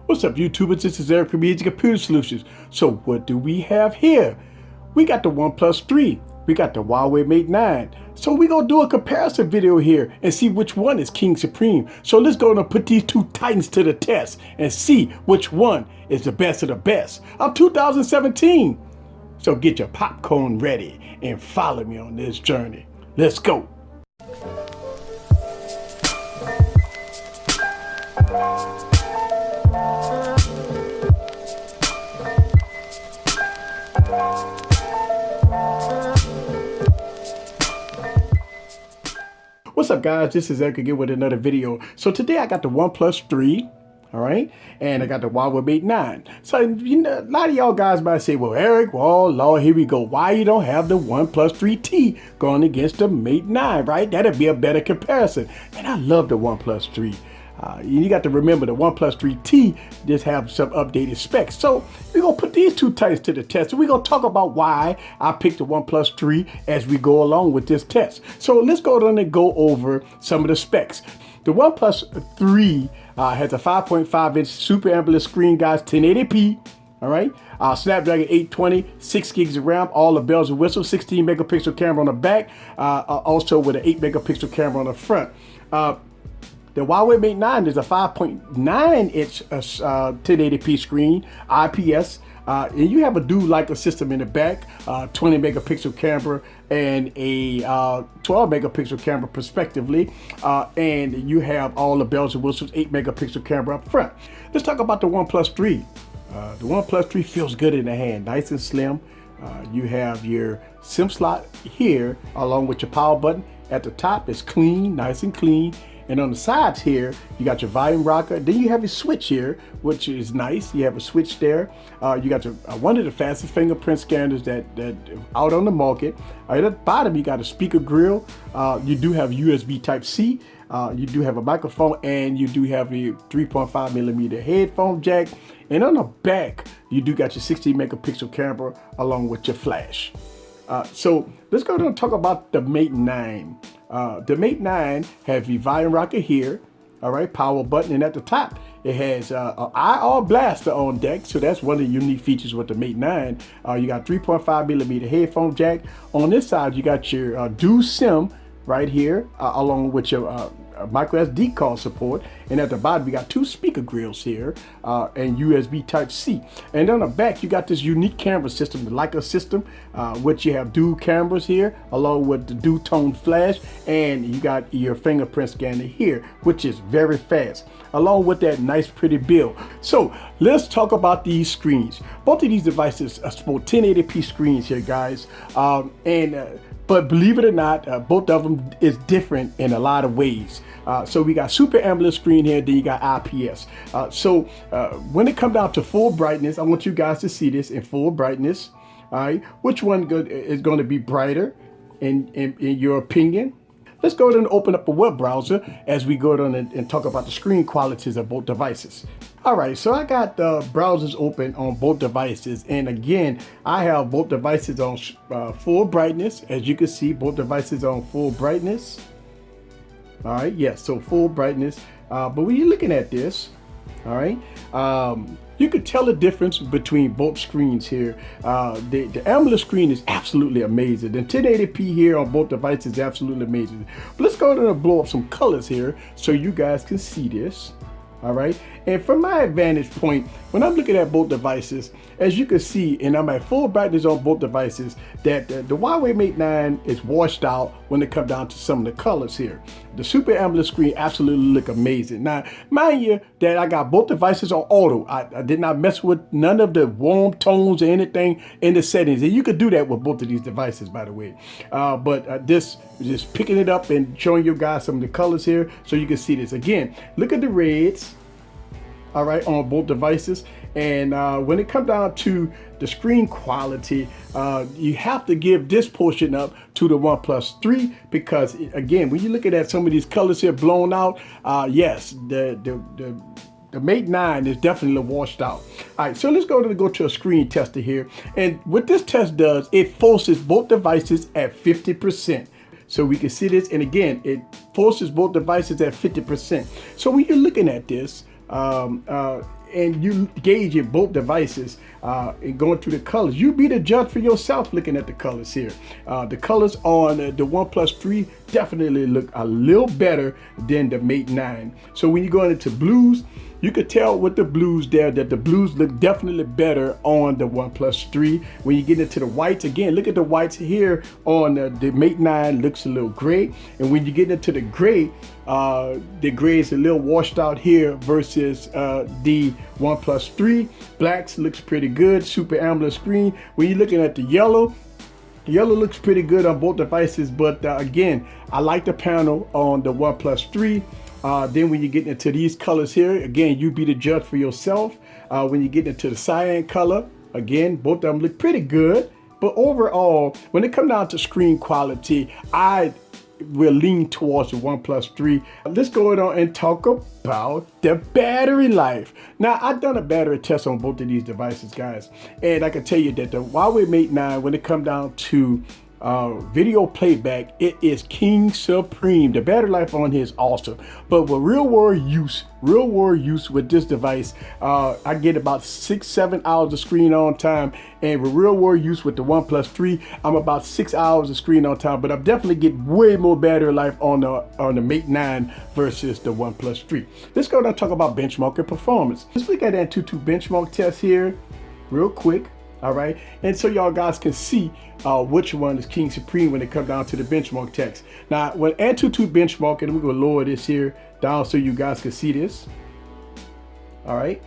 What's up, YouTubers? This is Eric from Easy Computer Solutions. So what do we have here? We got the OnePlus 3. We got the Huawei Mate 9. So we're going to do a comparison video here and see which one is King Supreme. So let's go and put these two titans to the test and see which one is the best of the best of 2017. So get your popcorn ready and follow me on this journey. Let's go. What's up, guys? This is Eric again with another video. So today I got the OnePlus 3, all right, and I got the Huawei Mate 9. So you know, a lot of y'all guys might say, well, Eric, well, Lord, here we go. Why you don't have the OnePlus 3T going against the Mate 9, right? That'd be a better comparison. And I love the OnePlus 3. You got to remember the OnePlus 3T just have some updated specs. So we're going to put these two titans to the test. And we're going to talk about why I picked the OnePlus 3 as we go along with this test. So let's go down and go over some of the specs. The OnePlus 3 has a 5.5-inch Super AMOLED screen, guys, 1080p. All right. Snapdragon 820, 6 gigs of RAM, all the bells and whistles, 16 megapixel camera on the back, also with an 8 megapixel camera on the front. The Huawei Mate 9 is a 5.9-inch 1080p screen, IPS, and you have a dual Leica system in the back, 20 megapixel camera and a 12 megapixel camera respectively, and you have all the bells and whistles, 8 megapixel camera up front. Let's talk about the OnePlus 3. The OnePlus 3 feels good in the hand, nice and slim. You have your SIM slot here along with your power button. At the top, it's clean, nice and clean. And on the sides here, you got your volume rocker. Then you have your switch here, which is nice. You have a switch there. You got your one of the fastest fingerprint scanners that out on the market. At the bottom, you got a speaker grill. You do have USB Type-C. You do have a microphone, and you do have a 3.5 millimeter headphone jack. And on the back, you do got your 16 megapixel camera along with your flash. So let's go and talk about the Mate 9. The Mate 9 has the volume rocker here, all right, power button, and at the top it has an IR blaster on deck. So that's one of the unique features with the Mate 9. You got 3.5 millimeter headphone jack. On this side, you got your dual SIM right here, along with your micro SD card support, and at the bottom we got two speaker grills here and USB Type-C. And on the back you got this unique camera system, the Leica system, which you have dual cameras here along with the dual tone flash, and you got your fingerprint scanner here, which is very fast, along with that nice pretty build. So let's talk about these screens. Both of these devices support 1080p screens here, guys, but believe it or not, both of them is different in a lot of ways. So we got Super AMOLED screen here, then you got IPS. So when it comes down to full brightness, I want you guys to see this in full brightness. All right, which one is going to be brighter in your opinion? Let's go ahead and open up a web browser as we go down and talk about the screen qualities of both devices. All right, so I got the browsers open on both devices. And again, I have both devices on full brightness. As you can see, both devices on full brightness. All right, yes, so full brightness. But when you're looking at this, all right, you could tell the difference between both screens here. The AMOLED screen is absolutely amazing. The 1080p here on both devices is absolutely amazing. But let's go ahead and blow up some colors here so you guys can see this. All right, and from my vantage point, when I'm looking at both devices, as you can see, and I'm at full brightness on both devices, that the Huawei Mate 9 is washed out when it comes down to some of the colors here. The Super AMOLED screen absolutely look amazing. Now, mind you that I got both devices on auto. I did not mess with none of the warm tones or anything in the settings. And you could do that with both of these devices, by the way. But this just picking it up and showing you guys some of the colors here so you can see this. Again, look at the reds, all right, on both devices. And when it comes down to the screen quality, you have to give this portion up to the OnePlus 3 because, again, when you're looking at some of these colors here blown out, yes, the Mate 9 is definitely washed out. All right, so let's go to a screen tester here. And what this test does, it forces both devices at 50%. So we can see this, and again, it forces both devices at 50%. So when you're looking at this, and you gauge it both devices and going through the colors, you be the judge for yourself looking at the colors here. The colors on the OnePlus 3 definitely look a little better than the Mate 9. So when you go into blues, you could tell with the blues there that the blues look definitely better on the OnePlus 3. When you get into the whites, again, look at the whites here on the Mate 9, looks a little gray. And when you get into the gray is a little washed out here versus the OnePlus 3. Blacks looks pretty good, super AMOLED screen. When you're looking at the yellow looks pretty good on both devices, but again, I like the panel on the OnePlus 3. Then when you get into these colors here, again, you be the judge for yourself. When you get into the cyan color, again, both of them look pretty good. But overall, when it comes down to screen quality, I will lean towards the OnePlus 3. Let's go on and talk about the battery life. Now, I've done a battery test on both of these devices, guys. And I can tell you that the Huawei Mate 9, when it comes down to video playback, it is king supreme. The battery life on here is awesome, but with real world use with this device, I get about 6-7 hours of screen on time, and with real world use with the OnePlus 3, I'm about 6 hours of screen on time, but I definitely get way more battery life on the Mate 9 versus the OnePlus 3. Let's go and talk about benchmarking performance. Let's look at the Antutu benchmark test here real quick. All right, and so y'all guys can see which one is king supreme when it comes down to the benchmark text. Now, when Antutu benchmark, and we're gonna lower this here down so you guys can see this. All right,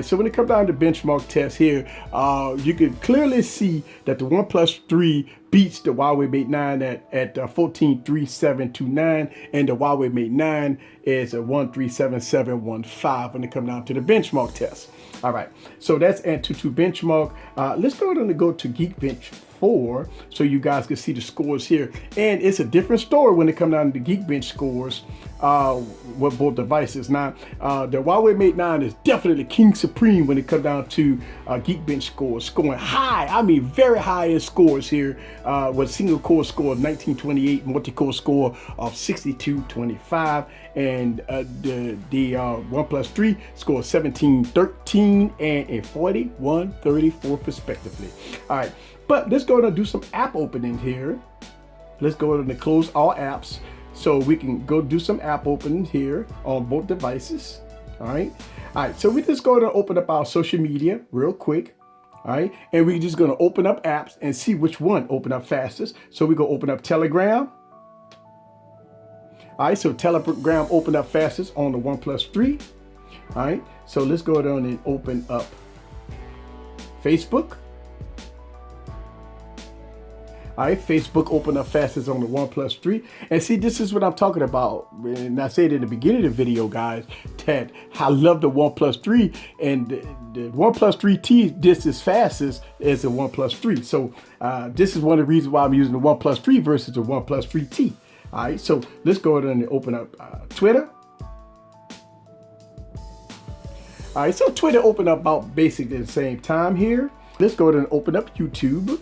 so when it comes down to benchmark test here, you can clearly see that the OnePlus 3 beats the Huawei Mate 9 at 14.3729, and the Huawei Mate 9 is a 137715 when it comes down to the benchmark test. All right, so that's Antutu benchmark. Let's go ahead and go to Geekbench 4 so you guys can see the scores here. And it's a different story when it comes down to the Geekbench scores with both devices. Now, the Huawei Mate 9 is definitely king supreme when it comes down to Geekbench scores, scoring high, I mean very high in scores here with single core score of 1928, multi-core score of 6225, and the OnePlus 3 score 1713 and a 4134 respectively. All right, but let's go and do some app opening here. Let's go ahead and close all apps so we can go do some app opening here on both devices. All right, so we just go to open up our social media real quick. All right, and we're just going to open up apps and see which one open up fastest. So we go open up Telegram. All right, so Telegram opened up fastest on the OnePlus 3. All right, so let's go down and open up Facebook. All right, Facebook opened up fastest on the OnePlus 3. And see, this is what I'm talking about. And I said in the beginning of the video, guys, that I love the OnePlus 3. And the OnePlus 3T just as fast as the OnePlus 3. So this is one of the reasons why I'm using the OnePlus 3 versus the OnePlus 3T. All right, so let's go ahead and open up Twitter. All right, so Twitter opened up about basically the same time here. Let's go ahead and open up YouTube.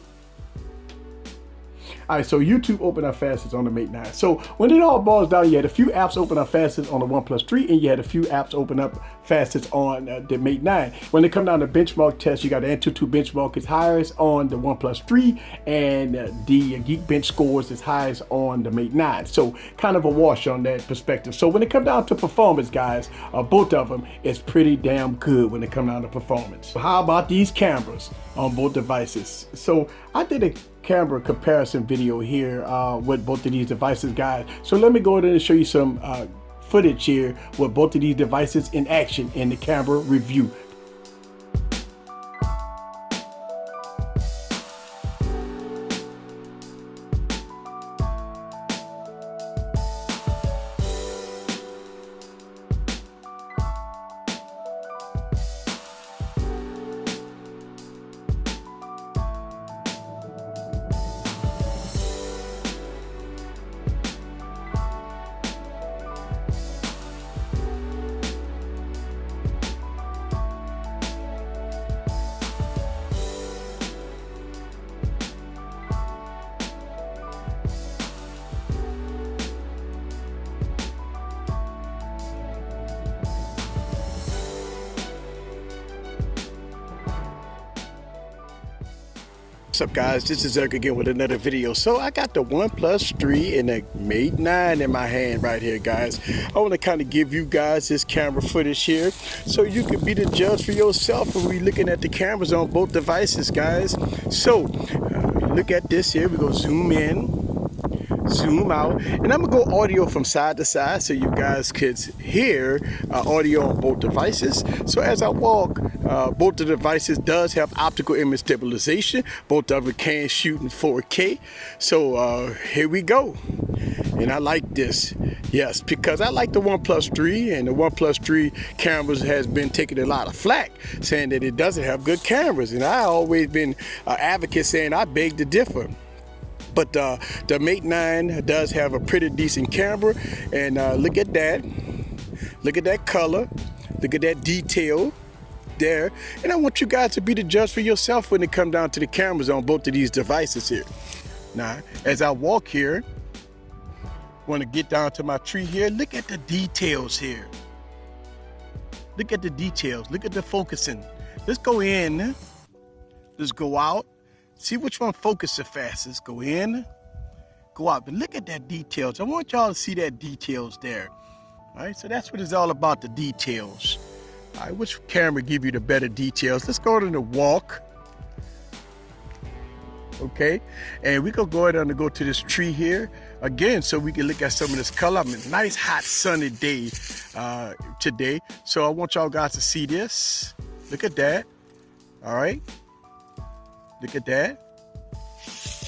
All right, so YouTube opened up fastest on the Mate 9. So when it all boils down, you had a few apps open up fastest on the OnePlus 3, and you had a few apps open up fastest on the Mate 9. When it comes down to benchmark tests, you got the Antutu benchmark is highest on the OnePlus 3, and the Geekbench scores is highest on the Mate 9. So kind of a wash on that perspective. So when it comes down to performance, guys, both of them is pretty damn good when it comes down to performance. So how about these cameras on both devices? So I did a camera comparison video here with both of these devices, guys. So let me go ahead and show you some footage here with both of these devices in action in the camera review. What's up, guys? This is Eric again with another video. So I got the OnePlus 3 and the Mate 9 in my hand right here, guys. I want to kind of give you guys this camera footage here so you can be the judge for yourself when we're looking at the cameras on both devices, guys. So look at this here. We're going to zoom in, zoom out, and I'm gonna go audio from side to side so you guys could hear audio on both devices. So as I walk, both the devices does have optical image stabilization. Both of them can shoot in 4K. So here we go. And I like this, yes, because I like the OnePlus 3, and the OnePlus 3 cameras has been taking a lot of flack, saying that it doesn't have good cameras. And I always been an advocate saying I beg to differ. But the Mate 9 does have a pretty decent camera, and look at that. Look at that color. Look at that detail there. And I want you guys to be the judge for yourself when it comes down to the cameras on both of these devices here. Now, as I walk here, want to get down to my tree here. Look at the details here. Look at the details. Look at the focusing. Let's go in. Let's go out. See which one focuses the fastest. Go in, go out. But look at that details. I want y'all to see that details there. All right, so that's what it's all about, the details. All right, which camera give you the better details? Let's go to the walk. Okay, and we can go ahead and go to this tree here again so we can look at some of this color. I mean, nice hot sunny day today. So I want y'all guys to see this. Look at that. All right. Look at that.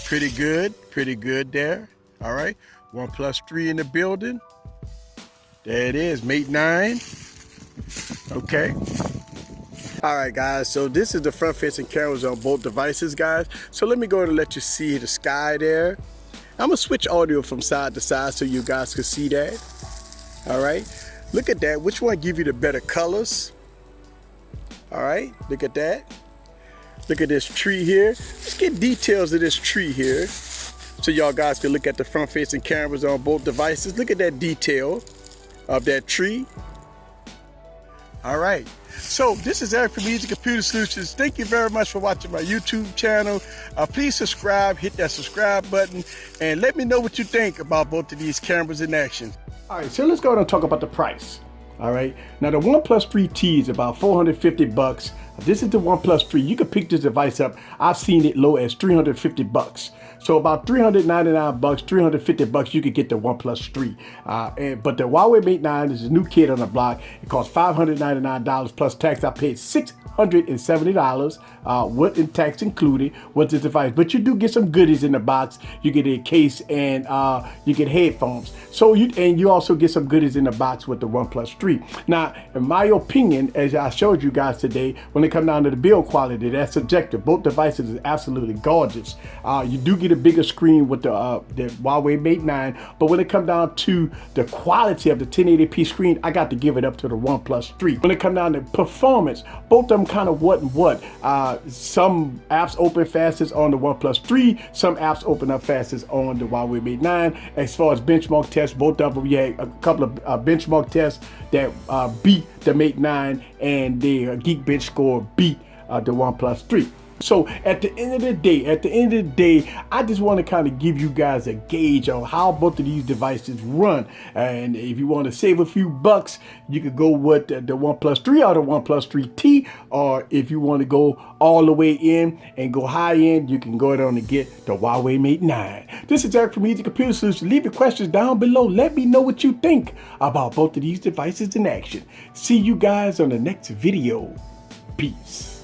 Pretty good there. All right. OnePlus 3 in the building. There it is, Mate 9. Okay. All right, guys. So this is the front-facing cameras on both devices, guys. So let me go ahead and let you see the sky there. I'm gonna switch audio from side to side so you guys can see that. All right. Look at that. Which one give you the better colors? All right. Look at that. Look at this tree here. Let's get details of this tree here so y'all guys can look at the front-facing cameras on both devices. Look at that detail of that tree. All right. So this is Eric from Easy Computer Solutions. Thank you very much for watching my YouTube channel. Please subscribe, hit that subscribe button, and let me know what you think about both of these cameras in action. All right, so let's go ahead and talk about the price. All right, now the OnePlus 3T is about $450. This is the OnePlus 3. You can pick this device up. I've seen it low as $350. So about $399, $350, you could get the OnePlus 3. But the Huawei Mate 9 is a new kid on the block. It costs $599 plus tax. I paid $670 with tax included with the device. But you do get some goodies in the box. You get a case and you get headphones. So you also get some goodies in the box with the OnePlus 3. Now, in my opinion, as I showed you guys today, when it comes down to the build quality, that's subjective. Both devices is absolutely gorgeous. You do get a bigger screen with the Huawei Mate 9, but when it comes down to the quality of the 1080p screen, I got to give it up to the OnePlus 3. When it comes down to performance, both of them kind of what and what. Some apps open fastest on the OnePlus 3, some apps open up fastest on the Huawei Mate 9. As far as benchmark tests, both of them, we had a couple of benchmark tests that beat the Mate 9, and the Geekbench score beat the OnePlus 3. So at the end of the day, I just want to kind of give you guys a gauge on how both of these devices run. And if you want to save a few bucks, you could go with the OnePlus 3 or the OnePlus 3T. Or if you want to go all the way in and go high end, you can go down and get the Huawei Mate 9. This is Eric from Easy Computer Solutions. Leave your questions down below. Let me know what you think about both of these devices in action. See you guys on the next video. Peace.